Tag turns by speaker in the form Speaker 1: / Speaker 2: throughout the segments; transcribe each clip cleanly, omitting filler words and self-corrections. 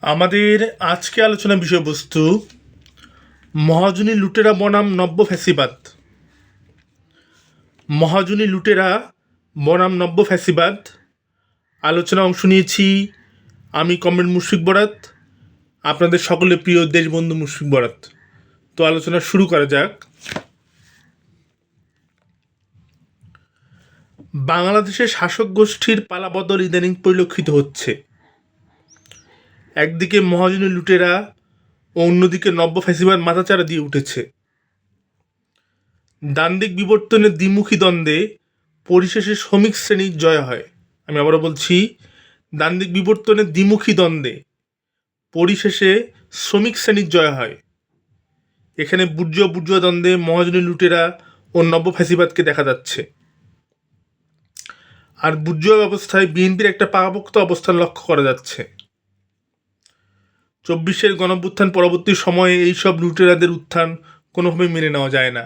Speaker 1: আমাদের আজকে আলোচনা বিষয়বস্তু মহাজনী লুটেরা বনাম নব্য ফ্যাসিবাদ। মহাজনী লুটেরা বনাম নব্য ফ্যাসিবাদ আলোচনা অংশ নিয়েছি আমি কমরেড মুশফিক বরাত, আপনাদের সকলের প্রিয় দেশবন্ধু মুশফিক বরাত। তো আলোচনা শুরু করা যাক। বাংলাদেশের শাসক গোষ্ঠীর পালাবদল ইদানিং পরিলক্ষিত হচ্ছে। একদিকে মহাজনী লুটেরা ও অন্যদিকে নব্য ফ্যাসিবাদ মাথাচাড়া দিয়ে উঠেছে। দ্বান্দ্বিক বিবর্তনের দ্বিমুখী দ্বন্দ্বে পরিশেষে শ্রমিক শ্রেণীর জয় হয়। আমি আবারও বলছি, দ্বান্দ্বিক বিবর্তনের দ্বিমুখী দ্বন্দ্বে পরিশেষে শ্রমিক শ্রেণীর জয় হয়। এখানে বুর্জুয়া দ্বন্দ্বে মহাজনী লুটেরা ও নব্য ফ্যাসিবাদকে দেখা যাচ্ছে। আর বুর্জুয়া ব্যবস্থায় বিএনপির একটা পাকাপোক্ত অবস্থান লক্ষ্য করা যাচ্ছে। 24-এর গণঅভ্যুত্থান পরবর্তী সময়ে এইসব লুটেরাদের উত্থান কোনোভাবেই মেনে নেওয়া যায় না।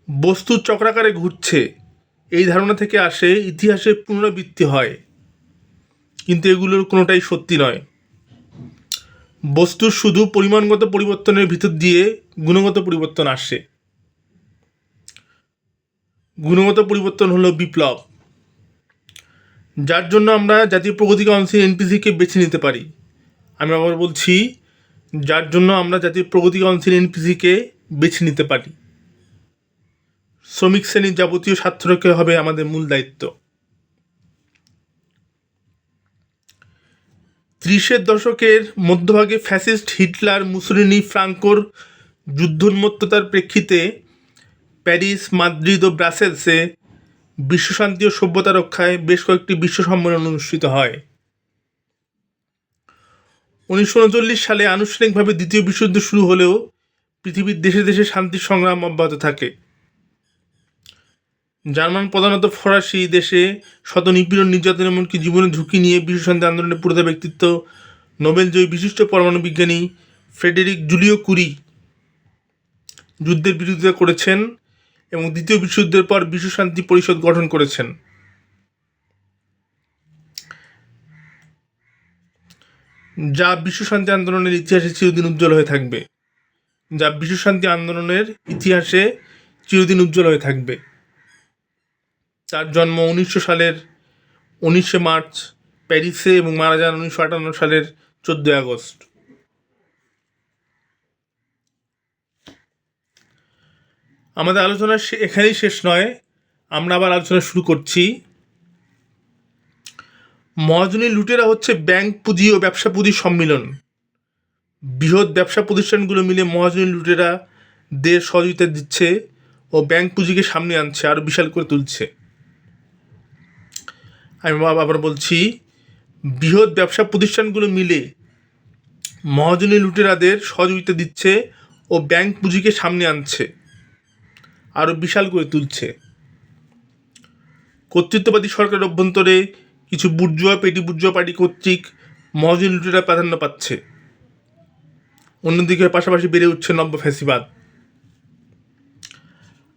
Speaker 1: বস্তু চক্রাকারে ঘুরছে এই ধারণা থেকে আসে ইতিহাসের পুনরাবৃত্তি হয়, কিন্তু এগুলোর কোনোটাই সত্যি নয়। বস্তুর শুধু পরিমাণগত পরিবর্তনের ভিতর দিয়ে গুণগত পরিবর্তন আসে। গুণগত পরিবর্তন হলো বিপ্লব, যার জন্য আমরা জাতীয় প্রগতি কাউন্সিল এনপিসিকে বেছে নিতে পারি। আমি আবার বলছি, যার জন্য আমরা জাতীয় প্রগতি কাউন্সিল এনপিসিকে বেছে নিতে পারি। শ্রমিক শ্রেণীর যাবতীয় স্বার্থ রক্ষা হবে আমাদের মূল দায়িত্ব। 30-এর দশকের মধ্যভাগে ফ্যাসিস্ট হিটলার, মুসোলিনি, ফ্রাঙ্কোর যুদ্ধোন্মত্ততার প্রেক্ষিতে প্যারিস, মাদ্রিদ ও ব্রাসেলসে বিশ্বশান্তি ও সভ্যতা রক্ষায় বেশ কয়েকটি বিশ্ব সম্মেলন অনুষ্ঠিত হয়। 1939 সালে আনুষ্ঠানিকভাবে দ্বিতীয় বিশ্বযুদ্ধ শুরু হলেও পৃথিবীর দেশে দেশে শান্তির সংগ্রাম অব্যাহত থাকে। জার্মান, প্রধানত ফরাসি দেশে শত নিপীড়ন, নির্যাতন, এমনকি জীবনের ঝুঁকি নিয়ে বিশ্বশান্তি আন্দোলনে পুরোদা ব্যক্তিত্ব নোবেলজয়ী বিশিষ্ট পরমাণু বিজ্ঞানী ফ্রেডেরিক জুলিও কুরি যুদ্ধের বিরোধিতা করেছেন এবং দ্বিতীয় বিশ্বযুদ্ধের পর বিশ্বশান্তি পরিষদ গঠন করেছেন। যা বিশ্বশান্তি আন্দোলনের ইতিহাসে চিরদিন উজ্জ্বল হয়ে থাকবে। তার জন্ম 1900 সালের 19শে মার্চ প্যারিসে এবং মারা যান 1958 সালের 14 আগস্ট। আমাদের আলোচনা এখানেই শেষ নয়, আমরা আবার আলোচনা শুরু করছি। মহাজনী লুটেরা হচ্ছে ব্যাংক পুঁজি ও ব্যবসা পুঁজির সম্মিলন। বৃহৎ ব্যবসা প্রতিষ্ঠানগুলো মিলে মহাজনী লুটেরা দের সহযোগিতা দিচ্ছে ও ব্যাংক পুঁজিকে সামনে আনছে, আরও বিশাল করে তুলছে। আমি আবার বলছি, বৃহৎ ব্যবসা প্রতিষ্ঠানগুলো মিলে মহাজনী লুটেরাদের সহযোগিতা দিচ্ছে ও ব্যাংক পুঁজিকে সামনে আনছে, আরও বিশাল করে তুলছে। কর্তৃত্ববাদী সরকারের অভ্যন্তরে কিছু বুর্জুয়া, পেটি বুর্জুয়া পার্টি কর্তৃক মহাজনী লুটেরা প্রাধান্য পাচ্ছে। অন্যদিকে পাশাপাশি বেড়ে উঠছে নব্য ফ্যাসিবাদ।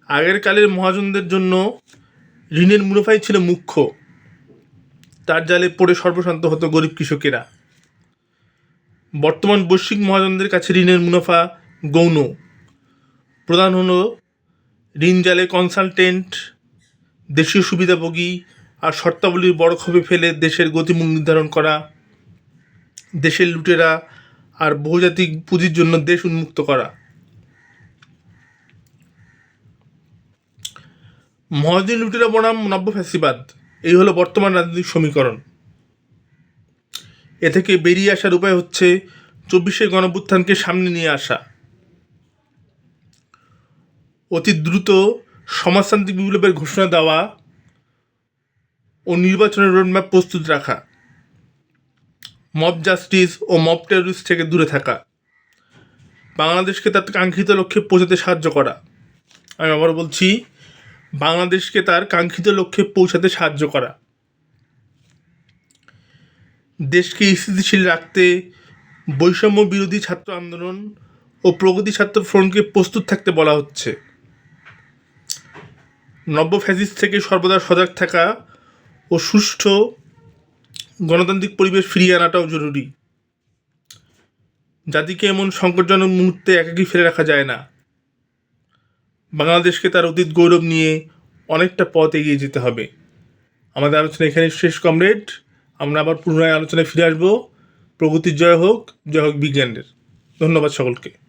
Speaker 1: আগের কালের মহাজনদের জন্য ঋণের মুনাফাই ছিল মুখ্য। তার জালে পড়ে সর্বশান্ত হতো গরিব কৃষকেরা। বর্তমান বৈশ্বিক মহাজনদের কাছে ঋণের মুনাফা গৌণ। প্রধান হলো ঋণ জালে কনসালটেন্ট, দেশীয় সুবিধাভোগী আর শর্তাবলীর বড় ক্ষোভে ফেলে দেশের গতিমুখ নির্ধারণ করা, দেশের লুটেরা আর বহুজাতিক পুঁজির জন্য দেশ উন্মুক্ত করা। মহাজনী লুটেরা বনাম নব্য ফ্যাসিবাদ, এই হলো বর্তমান রাজনৈতিক সমীকরণ। এ থেকে বেরিয়ে আসার উপায় হচ্ছে 24-এর গণঅভ্যুত্থানকে সামনে নিয়ে আসা, অতি দ্রুত সমাজতান্ত্রিক বিপ্লবের ঘোষণা দেওয়া ও নির্বাচনের রোডম্যাপ প্রস্তুত রাখা, মব জাস্টিস ও মব টেররিস্ট থেকে দূরে থাকা, বাংলাদেশকে তার কাঙ্ক্ষিত লক্ষ্যে পৌঁছাতে সাহায্য করা। আমি আবার বলছি, বাংলাদেশকে তার কাঙ্ক্ষিত লক্ষ্যে পৌঁছাতে সাহায্য করা। দেশকে স্থিতিশীল রাখতে বৈষম্য বিরোধী ছাত্র আন্দোলন ও প্রগতি ছাত্র ফ্রন্টকে প্রস্তুত থাকতে বলা হচ্ছে। নব্য ফ্যাসিস্ট থেকে সর্বদা সজাগ থাকা ও সুষ্ঠু গণতান্ত্রিক পরিবেশ ফিরিয়ে আনাটাও জরুরি। জাতিকে এমন সংকটজনক মুহূর্তে একাকী ফেলে রাখা যায় না। বাংলাদেশকে তার অতীত গৌরব নিয়ে অনেকটা পথ এগিয়ে যেতে হবে। আমাদের আলোচনা এখানে শেষ কমরেড। আমরা আবার পুনরায় আলোচনায় ফিরে আসবো। প্রগতির জয় হোক বিজ্ঞানের। ধন্যবাদ সকলকে।